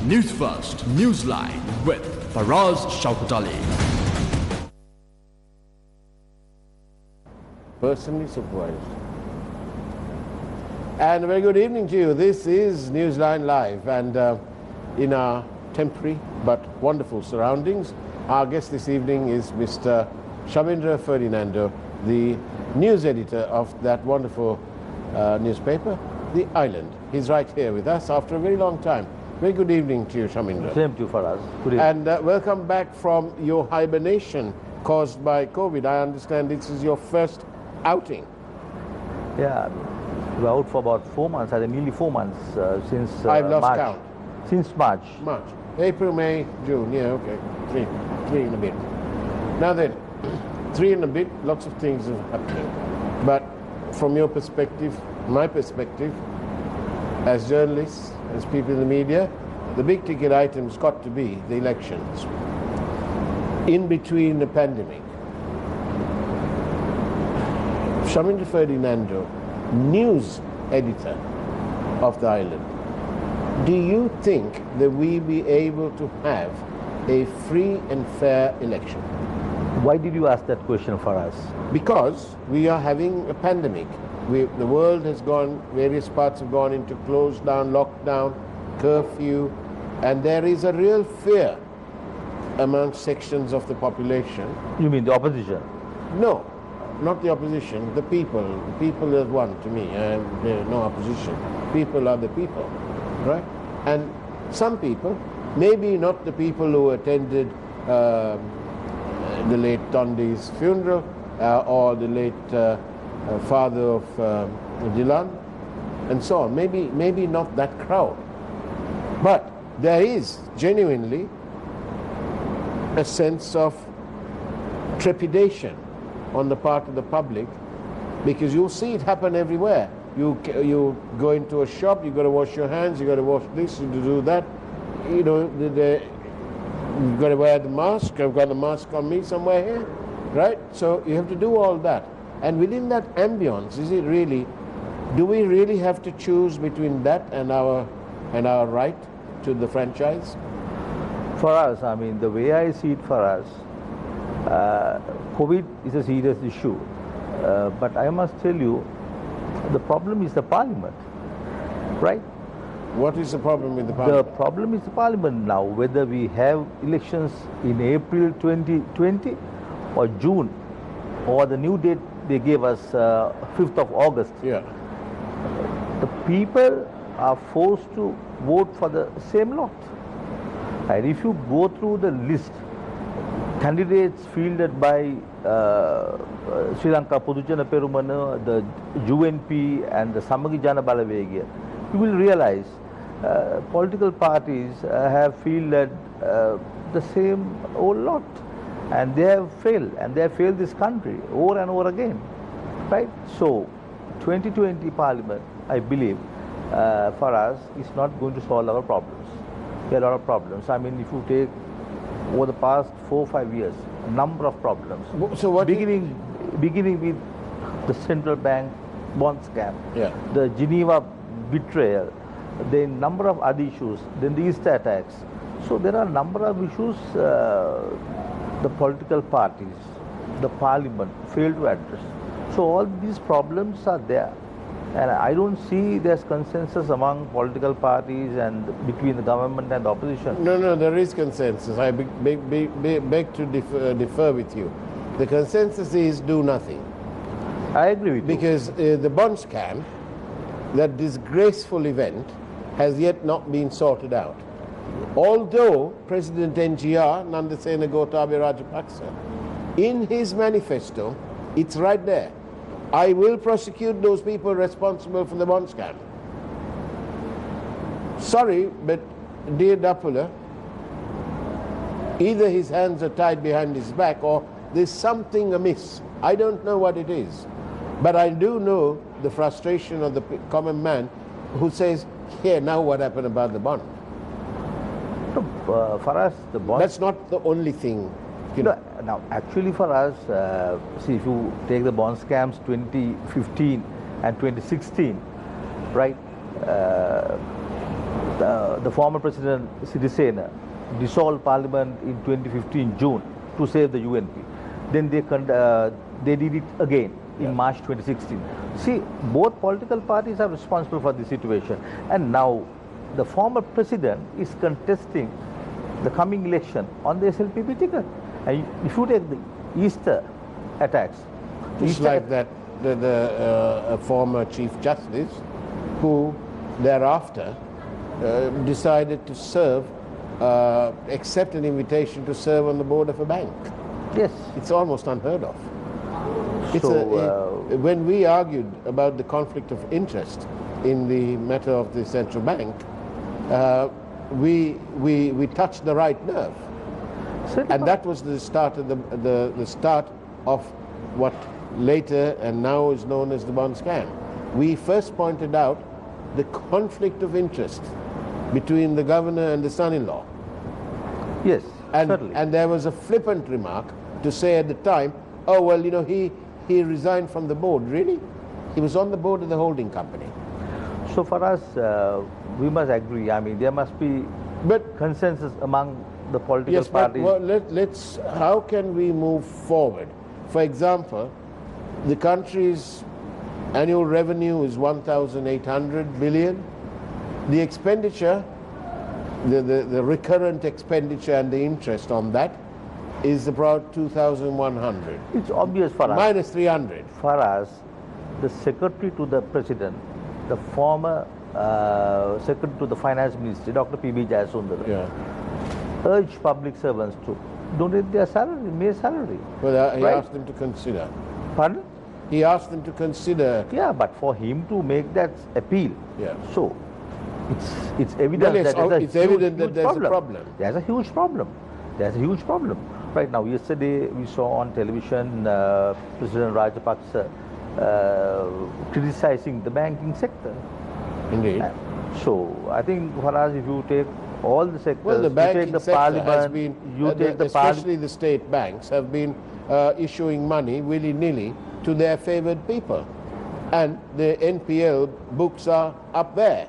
Newsfirst, Newsline with Faraz, Shauketaly. Personally surprised. And a very good evening to you. This is Newsline Live, and in our temporary but wonderful surroundings, our guest this evening is Mr. Shamindra Ferdinando, the news editor of that wonderful newspaper, The Island. He's right here with us after a very long time. Very good evening to you, Shamindra. Same to you, Faraz. Good evening. And welcome back from your hibernation caused by COVID. I understand this is your first outing. Yeah, we were out for about 4 months, I think nearly 4 months since I've lost March. count. Since March. March, April, May, June. Yeah, okay. Three and a bit. Now then, 3 and a bit, lots of things are happening. But from your perspective, my perspective, as journalists, as people in the media, the big ticket item's got to be the elections. In between the pandemic, Shamindra Ferdinando, news editor of the Island, do you think that we be able to have a free and fair election? Why did you ask that question for us? Because we are having a pandemic. The world has gone, various parts have gone into closed down, lockdown, curfew, and there is a real fear among sections of the population. You mean the opposition? No, not the opposition, the people. The people is one to me, and there's no opposition. People are the people, right? And some people, maybe not the people who attended the late Tondi's funeral or the late father of Dylan, and so on. Maybe not that crowd. But there is genuinely a sense of trepidation on the part of the public, because you'll see it happen everywhere. You go into a shop, you got to wash your hands, you got to wash this, you do that. You know, you've got to wear the mask. I've got the mask on me somewhere here, right? So you have to do all that. And within that ambience, is it really, do we really have to choose between that and our right to the franchise? For us, I mean, the way I see it for us, COVID is a serious issue. But I must tell you, the problem is the parliament, right? What is the problem with the parliament? The problem is the parliament now, whether we have elections in April 2020 or June, or the new date they gave us, 5th of August. Yeah. The people are forced to vote for the same lot. And if you go through the list, candidates fielded by Sri Lanka Podujana Perumana, the UNP and the Samagi Jana Balawegya, you will realize political parties have fielded the same old lot. And they have failed, and they have failed this country over and over again, right? So, 2020 Parliament, I believe, for us, is not going to solve our problems. There are a lot of problems. I mean, if you take over the past 4 or 5 years, a number of problems. So what beginning with the central bank bond scam, yeah, the Geneva betrayal, the number of other issues, then the Easter attacks. So there are a number of issues the political parties, the parliament failed to address. So all these problems are there. And I don't see there's consensus among political parties and between the government and the opposition. No, there is consensus. I beg to differ with you. The consensus is do nothing. I agree with you. Because the bond scam, that disgraceful event, has yet not been sorted out. Although President NGR, Nandasena Gotabaya Rajapaksa, in his manifesto, it's right there. I will prosecute those people responsible for the bond scam. Sorry, but dear Dapula, either his hands are tied behind his back or there's something amiss. I don't know what it is. But I do know the frustration of the common man who says, here, now what happened about the bond? For us, the bond... That's not the only thing. You know. Now, actually for us, see, if you take the bond scams 2015 and 2016, right, the former president Sirisena dissolved parliament in 2015 June to save the UNP. Then they did it again in March 2016. See, both political parties are responsible for this situation, and now the former president is contesting the coming election on the SLPP ticket. And if you take the Easter attacks, Just like that, a former Chief Justice who thereafter decided to serve, accept an invitation to serve on the board of a bank. yes. It's almost unheard of. So, When we argued about the conflict of interest in the matter of the central bank, we touched the right nerve. And that was the start of the start of what later and now is known as the bond scam. We first pointed out the conflict of interest between the governor and the son-in-law. yes, And, certainly. and there was a flippant remark to say at the time, oh, well, you know, he resigned from the board. Really? He was on the board of the holding company. So for us, we must agree. I mean, there must be consensus among the political Yes, but parties. well, how can we move forward? For example, the country's annual revenue is 1,800 billion. The expenditure, the recurrent expenditure and the interest on that is about 2,100. It's obvious for us. Minus 300. For us, the secretary to the president, the former secretary to the finance ministry, Dr. P.B. Jayasundara, Yeah. urged public servants to donate their salary, mere salary. Well, he Right. asked them to consider. Pardon? He asked them to consider. Yeah, but for him to make that appeal, Yeah. so it's evident Well, yes, that there's a it's evident that huge there's a problem. There's a huge problem. There's a huge problem. Right now, yesterday we saw on television President Rajapaksa criticizing the banking sector. Indeed. So I think for us, if you take all the sectors, Well, the you take banking the sector parliament, has been, you take the parliament. especially the state banks, have been issuing money willy-nilly to their favored people. And the NPL books are up there.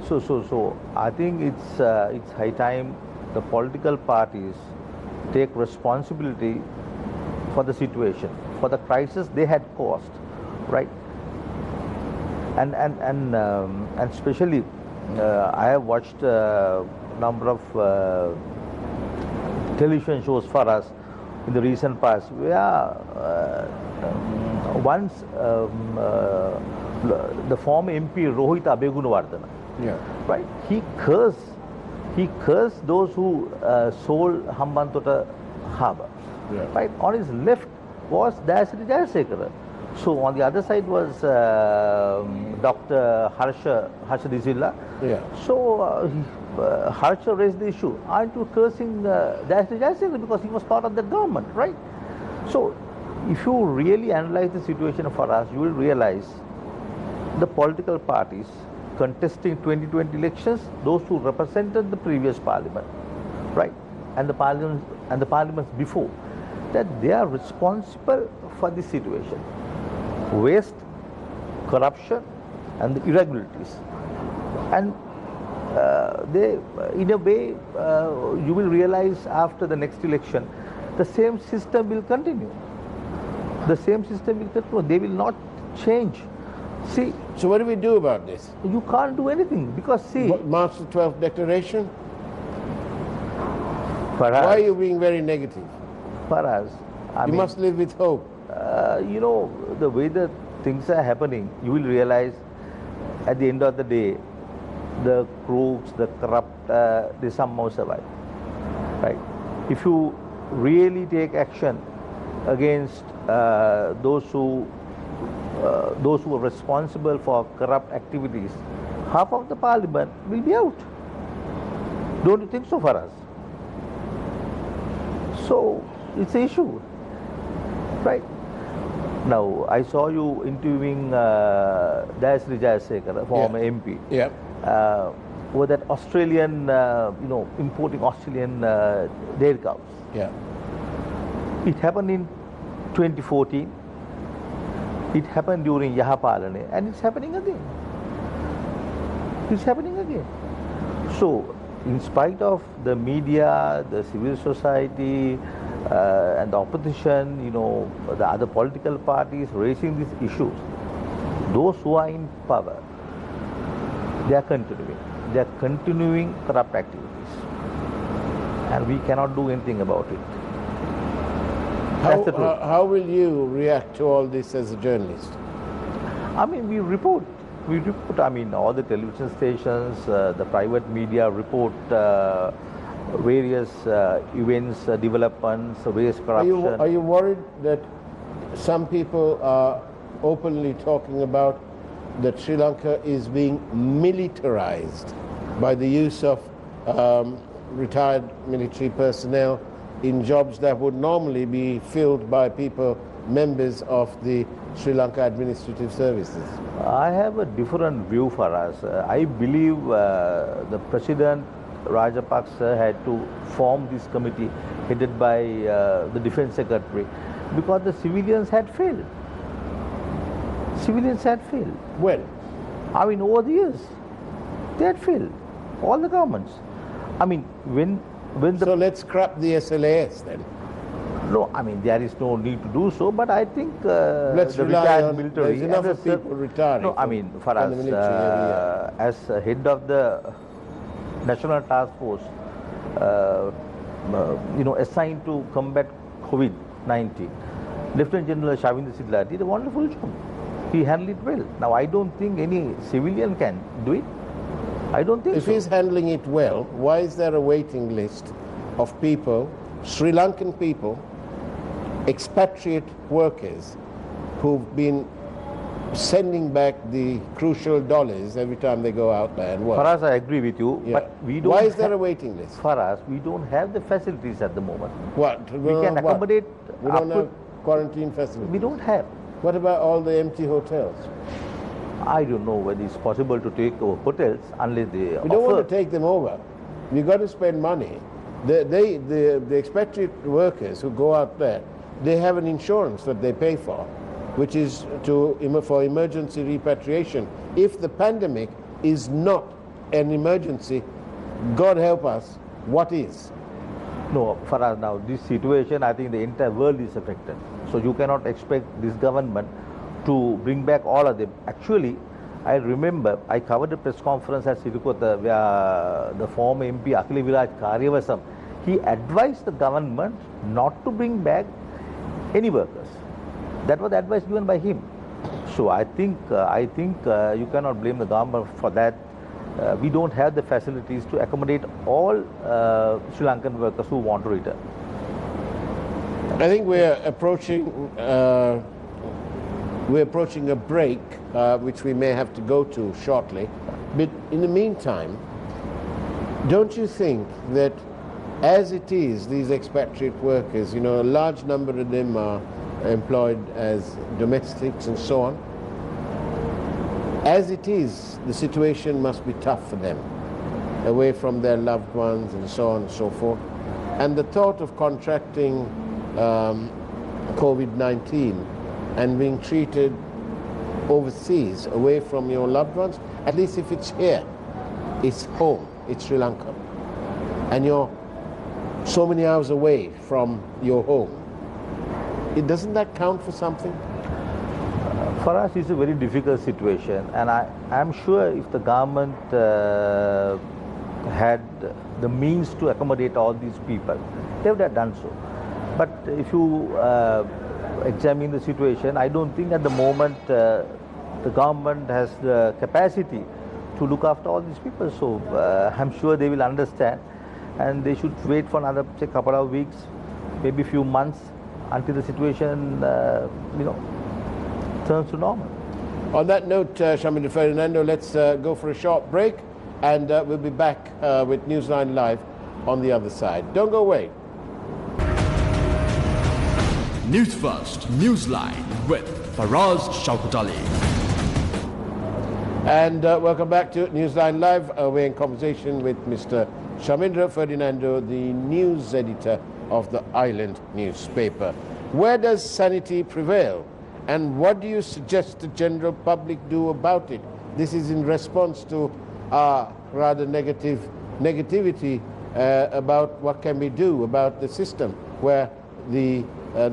So I think it's high time the political parties take responsibility for the situation, for the crisis they had caused, right? And especially I have watched a number of television shows for us in the recent past where once the former MP Rohit Abegunawardena, Yeah. right? He cursed those who sold Hambantota harbour. Yeah. Right? On his left was Dayasri Jayasekara. So on the other side was Dr. Harsha Disilla. Yeah. So Harsha raised the issue. Aren't you cursing Dayasri Jayasekara because he was part of the government, right? So if you really analyze the situation for us, you will realize the political parties contesting 2020 elections, those who represented the previous parliament, right, and the parliaments before, that they are responsible for this situation. Waste, corruption, and the irregularities. And they, in a way, you will realize after the next election, the same system will continue. The same system will continue. They will not change. See, So what do we do about this? you can't do anything because see, March the 12th declaration? Faraz, Why are you being very negative? Faraz, I You mean, must live with hope. you know, the way that things are happening, you will realize at the end of the day, the crooks, the corrupt, they somehow survive. Right? If you really take action against those who are responsible for corrupt activities, half of the parliament will be out. Don't you think so, Faraz? So it's an issue, right? Now I saw you interviewing Dayasri Jayasekara, former MP. Yeah. With that Australian, importing Australian dairy cows. Yeah. It happened in 2014. It happened during Yahapalane, and it's happening again. It's happening again. So, in spite of the media, the civil society, and the opposition, the other political parties raising these issues, those who are in power, they are continuing. They are continuing corrupt activities, and we cannot do anything about it. That's the truth. How will you react to all this as a journalist? I mean, we report. I mean, all the television stations, the private media report various events, developments, various corruption. Are you worried that some people are openly talking about that Sri Lanka is being militarized by the use of retired military personnel in jobs that would normally be filled by people, members of the Sri Lanka Administrative Services? I have a different view, Faraz. I believe the President Rajapaksa had to form this committee headed by the Defense Secretary because the civilians had failed. Civilians had failed. When? I mean, over the years, they had failed. All the governments. I mean, when the... So let's scrap the SLAS then. No, I mean, there is no need to do so, but I think let's the rely retired on, military... there's enough of people retiring. No, I mean, Faraz, as head of the National Task Force, assigned to combat COVID-19, Lieutenant General Shavinder Sidla did a wonderful job. He handled it well. Now, I don't think any civilian can do it. I don't think so. If he's handling it well, why is there a waiting list of people, Sri Lankan people, expatriate workers who've been sending back the crucial dollars every time they go out there and work? Faraz, I agree with you, but we don't... Why is there a waiting list? Faraz, we don't have the facilities at the moment. What? We can accommodate... We don't have quarantine facilities? We don't have. What about all the empty hotels? I don't know whether it's possible to take over hotels unless they We don't want to take them over. We've got to spend money. The expatriate workers who go out there, they have an insurance that they pay for, which is for emergency repatriation. If the pandemic is not an emergency, God help us, what is? No, Faraz, now this situation, I think the entire world is affected. So you cannot expect this government to bring back all of them. Actually, I remember I covered a press conference at Sirikota where the former MP Akila Viraj Karyavasam, he advised the government not to bring back any workers. That was the advice given by him. So I think you cannot blame the government for that. We don't have the facilities to accommodate all Sri Lankan workers who want to return. I think we're approaching a break, which we may have to go to shortly. But in the meantime, don't you think that as it is, these expatriate workers, a large number of them are employed as domestics and so on. As it is, the situation must be tough for them, away from their loved ones and so on and so forth. And the thought of contracting COVID-19 and being treated overseas, away from your loved ones, at least if it's here, it's home, it's Sri Lanka. And you're so many hours away from your home. Doesn't that count for something? For us, it's a very difficult situation, and I'm sure if the government had the means to accommodate all these people, they would have done so. But if you examine the situation, I don't think at the moment the government has the capacity to look after all these people. So I'm sure they will understand, and they should wait for another, say, couple of weeks, maybe a few months, until the situation, turns to normal. On that note, Shaminda Ferdinando, let's go for a short break, and we'll be back with Newsline Live on the other side. Don't go away. News First, Newsline with Faraz Shauketaly. And welcome back to Newsline Live. We're in conversation with Mr. Shamindra Ferdinando, the news editor of the Island newspaper. Where does sanity prevail? And what do you suggest the general public do about it? This is in response to our rather negative negativity about what can we do about the system where the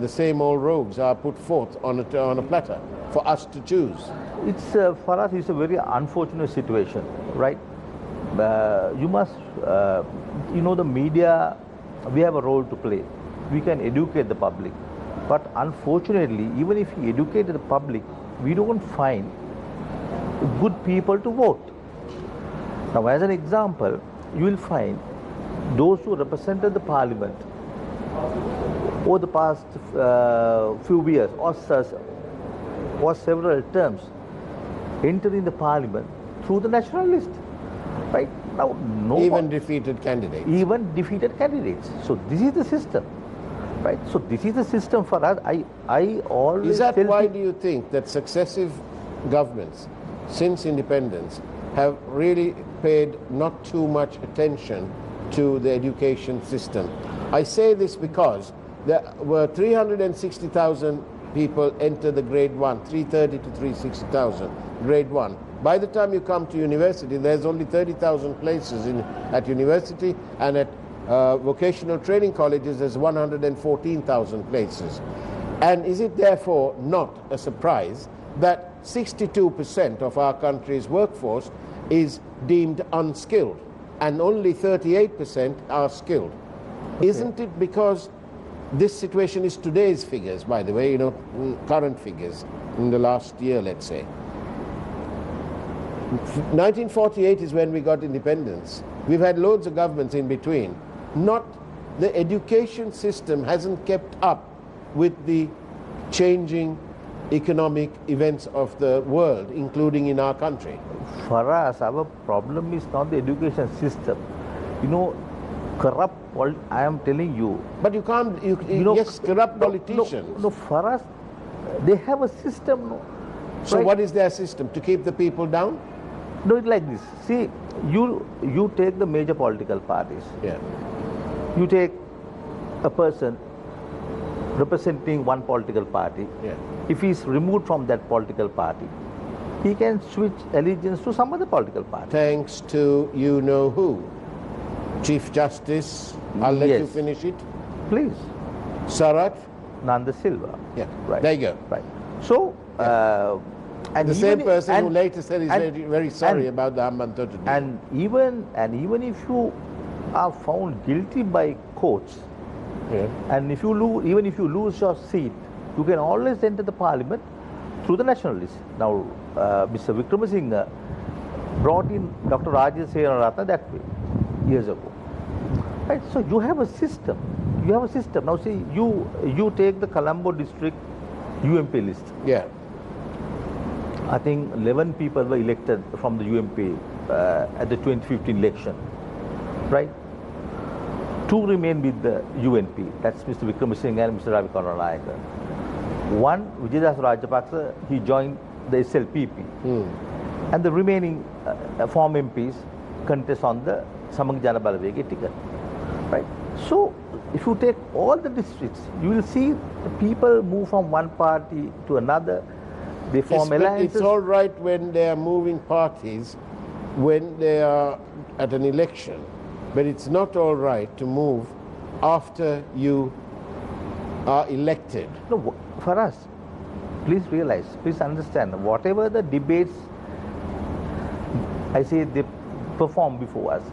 same old rogues are put forth on a platter for us to choose. It's for us, it's a very unfortunate situation, right? You must, the media, we have a role to play. We can educate the public. But unfortunately, even if we educate the public, we don't find good people to vote. Now, as an example, you will find those who represented the parliament over the past few years or several terms entering the parliament through the national list. Right now, even defeated candidates. Even defeated candidates. So this is the system, right? So this is the system for us. I always. Is that why do you think that successive governments since independence have really paid not too much attention to the education system? I say this because there were 360,000 people enter the grade 1, 330 to 360,000, grade 1. By the time you come to university, there's only 30,000 places at university, and at vocational training colleges, there's 114,000 places. And is it therefore not a surprise that 62% of our country's workforce is deemed unskilled, and only 38% are skilled? Okay. Isn't it because this situation is today's figures, by the way, current figures in the last year, let's say. 1948 is when we got independence. We've had loads of governments in between. The education system hasn't kept up with the changing economic events of the world, including in our country. For us, our problem is not the education system. Corrupt, I am telling you. But you can't, yes, corrupt politicians. No, for us, they have a system. No. So right? What is their system? To keep the people down? Do it like this. See, you take the major political parties. Yeah. You take a person representing one political party. Yeah. If he is removed from that political party, he can switch allegiance to some other political party. Thanks to you-know-who. Chief Justice, I'll let you finish it. Please. Sarat? Nanda Silva. Yeah, right. There you go. Right. So, and the same person who later said he's very, very sorry about the Hambantota deal. And even if you are found guilty by courts, and even if you lose your seat, you can always enter the parliament through the national list. Now, Mr. Wickramasinghe brought in Dr. Rajesh Senaratne that way years ago. Right, so you have a system. You have a system. Now see, you take the Colombo district UMP list. Yeah. I think 11 people were elected from the UMP at the 2015 election. Right? 2 remain with the UNP. That's Mr. Wickramasinghe and Mr. Ravi Karunalayaka. One, Vijaydas Rajapaksa, he joined the SLPP. And the remaining former MPs contest on the Samang Jana Balavege ticket. Right? So, if you take all the districts, you will see the people move from one party to another. They form alliances. It's all right when they are moving parties, when they are at an election, but it's not all right to move after you are elected. No, for us, please realize, please understand, whatever the debates, I say they perform before us,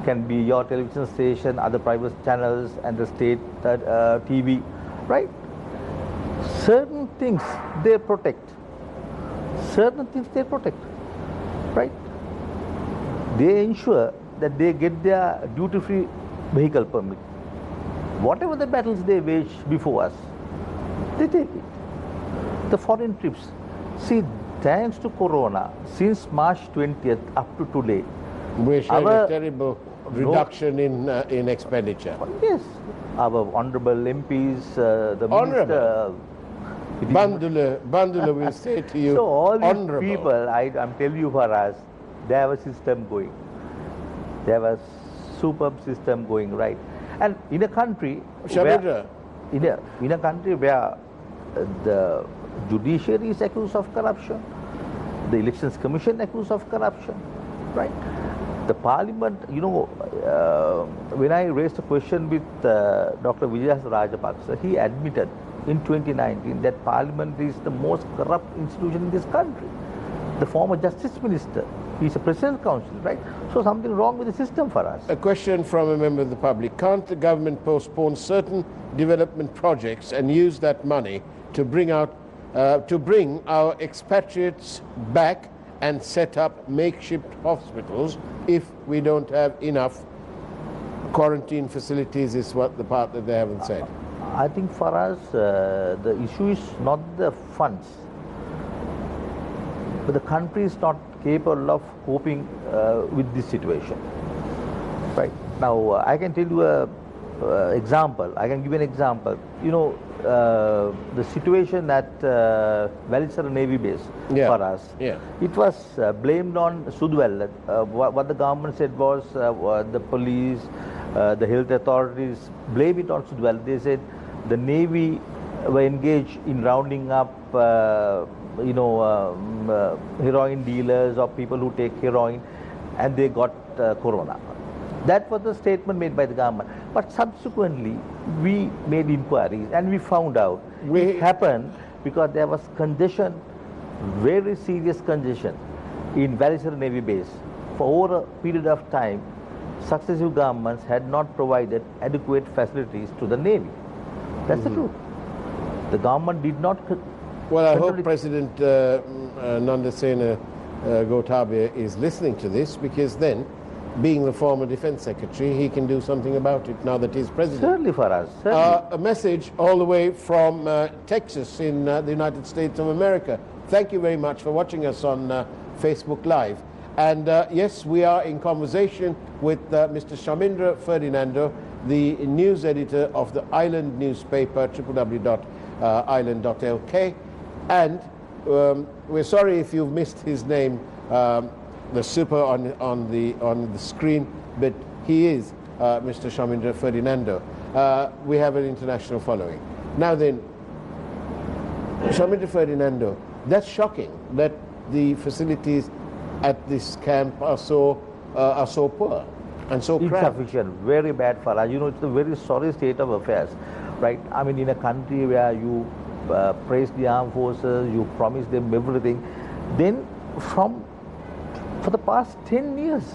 can be your television station, other private channels, and the state TV, right? Certain things they protect. Certain things they protect, right? They ensure that they get their duty-free vehicle permit. Whatever the battles they wage before us, they take it. The foreign trips. See, thanks to Corona, since March 20th up to today, we're showing a terrible reduction in expenditure. Yes. Our honorable MPs, the honorable. Minister... Bandula will say to you, so all these honorable. people, I'm telling you, for us, they have a system going. They have a superb system going, right? And in a country where, in a country where the judiciary is accused of corruption, the elections commission accused of corruption, right? The parliament, when I raised a question with Dr. Vijay Rajapaksa, he admitted in 2019 that parliament is the most corrupt institution in this country. The former justice minister, he's a president's council, right? So something wrong with the system for us. A question from a member of the public. Can't the government postpone certain development projects and use that money to bring our expatriates back and set up makeshift hospitals if we don't have enough quarantine facilities, is what the part that they haven't said? I think for us, the issue is not the funds, but the country is not capable of coping with this situation. Right. Now, I can tell you an example. I can give an example. The situation at Valisara Navy base for us, it was blamed on Sudwell. What the government said was the police, the health authorities blame it on Sudwell. They said the Navy were engaged in rounding up heroin dealers or people who take heroin, and they got corona. That was the statement made by the government. But subsequently, we made inquiries and we found out it happened because there was congestion, very serious congestion in Valisara Navy base. For over a period of time, successive governments had not provided adequate facilities to the Navy. That's the truth. The government did not. Well, I hope President Nandasena Gotabaya is listening to this, because then, being the former defense secretary, he can do something about it now that he's president. Certainly for us. Certainly. A message all the way from Texas in the United States of America. Thank you very much for watching us on Facebook Live. And yes, we are in conversation with Mr. Shamindra Ferdinando, the news editor of the Island newspaper, www.island.lk. And we're sorry if you've missed his name, the super on the screen, but he is Mr. Shamindra Ferdinando. We have an international following. Now then, Shamindra Ferdinando, that's shocking that the facilities at this camp are so poor and so cramped. Insufficient, very bad for us. It's a very sorry state of affairs, right? I mean, in a country where you praise the armed forces, you promise them everything, then for the past 10 years,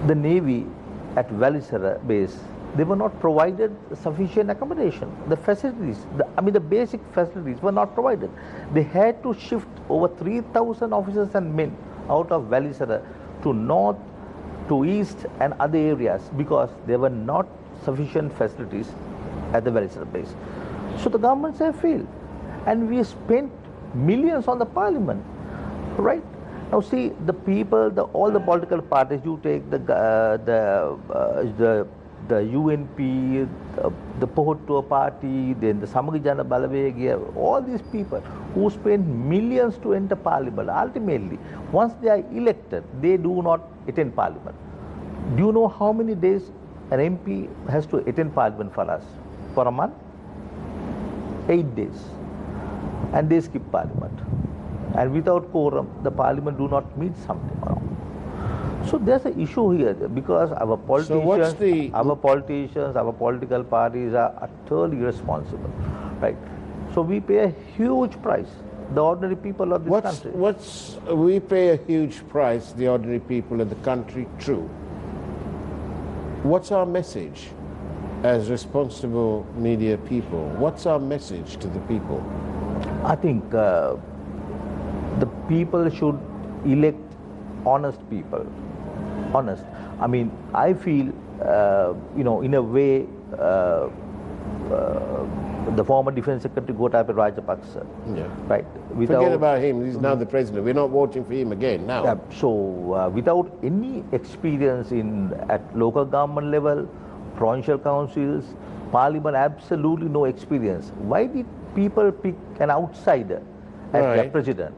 the Navy at Valisara base, they were not provided sufficient accommodation. The facilities, the basic facilities were not provided. They had to shift over 3,000 officers and men out of Valisara to north, to east and other areas because there were not sufficient facilities at the Valisara base. So the governments have failed, and we spent millions on the parliament, right? Now see, the people, all the political parties, you take the UNP, the Pohotua party, then the Samagijana Balavegia, all these people who spend millions to enter parliament, ultimately, once they are elected, they do not attend parliament. Do you know how many days an MP has to attend parliament for us? For a month? 8 days. And they skip parliament. And without quorum, the parliament do not meet something around. So there's an issue here because our politicians, our political parties are utterly irresponsible, right? So we pay a huge price, the ordinary people of this country. We pay a huge price, the ordinary people of the country, true. What's our message as responsible media people? What's our message to the people? I think the people should elect honest people. Honest. I mean, I feel, in a way, the former defense secretary Gotabaya Rajapaksa, right? Forget about him. He's now the president. We're not voting for him again now. Yeah, so without any experience at local government level, provincial councils, parliament, absolutely no experience. Why did people pick an outsider as their president?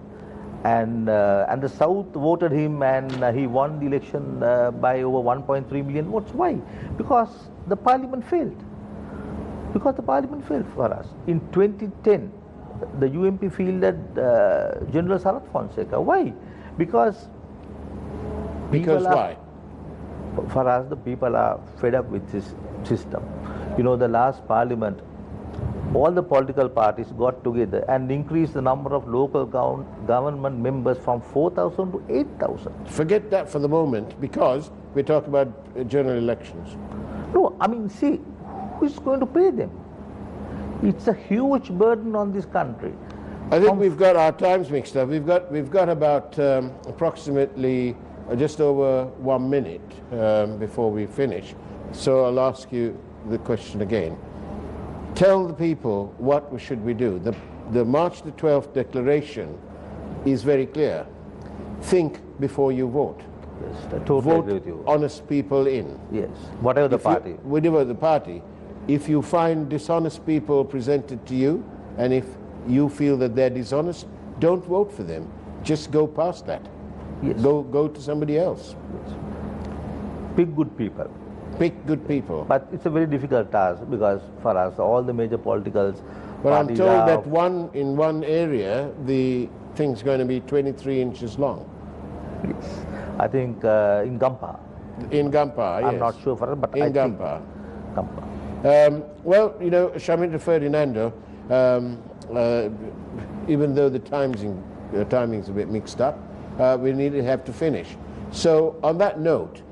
And the South voted him, and he won the election by over 1.3 million votes. Why? Because the parliament failed. Because the parliament failed for us. In 2010, the UMP fielded General Sarath Fonseca. Why? Because For us, the people are fed up with this system. You know, the last parliament, all the political parties got together and increased the number of local government members from 4,000 to 8,000. Forget that for the moment, because we're talking about general elections. No, I mean, see, who is going to pay them? It's a huge burden on this country. I think we've got our times mixed up. We've got about approximately just over 1 minute before we finish. So I'll ask you the question again. Tell the people what should we do. The March the 12th declaration is very clear. Think before you vote. Yes, I totally Vote agree with you. honest people in. Yes, whatever the party. Whatever the party. If you find dishonest people presented to you, and if you feel that they're dishonest, don't vote for them. Just go past that. Yes. Go to somebody else. Yes. Pick good people. Pick good people. But it's a very difficult task because for us, all the major politicals. But I'm parties told are- that in one area, the thing's going to be 23 inches long. Yes. I think in Gampa. In Gampa, yes. I'm not sure for it, but in I Gampa. think Gampa. Well, you know, Shamindra Ferdinando, even though the timing's a bit mixed up, we have to finish. So on that note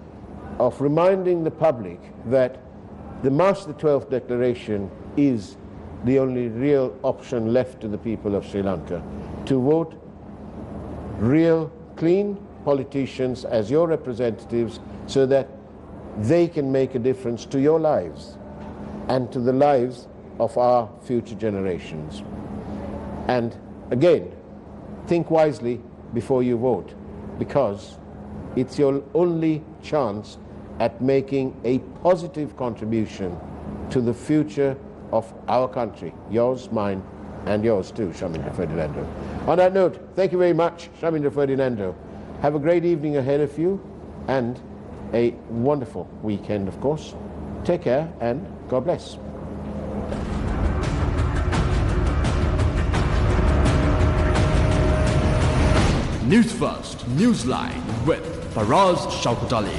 of reminding the public that the March the 12th declaration is the only real option left to the people of Sri Lanka, to vote real, clean politicians as your representatives so that they can make a difference to your lives and to the lives of our future generations. And again, think wisely before you vote, because it's your only chance at making a positive contribution to the future of our country, yours, mine, and yours too, Shamindra Ferdinando. On that note, thank you very much, Shamindra Ferdinando. Have a great evening ahead of you and a wonderful weekend, of course. Take care and God bless. Newsfirst, Newsline with Faraz Shauketaly.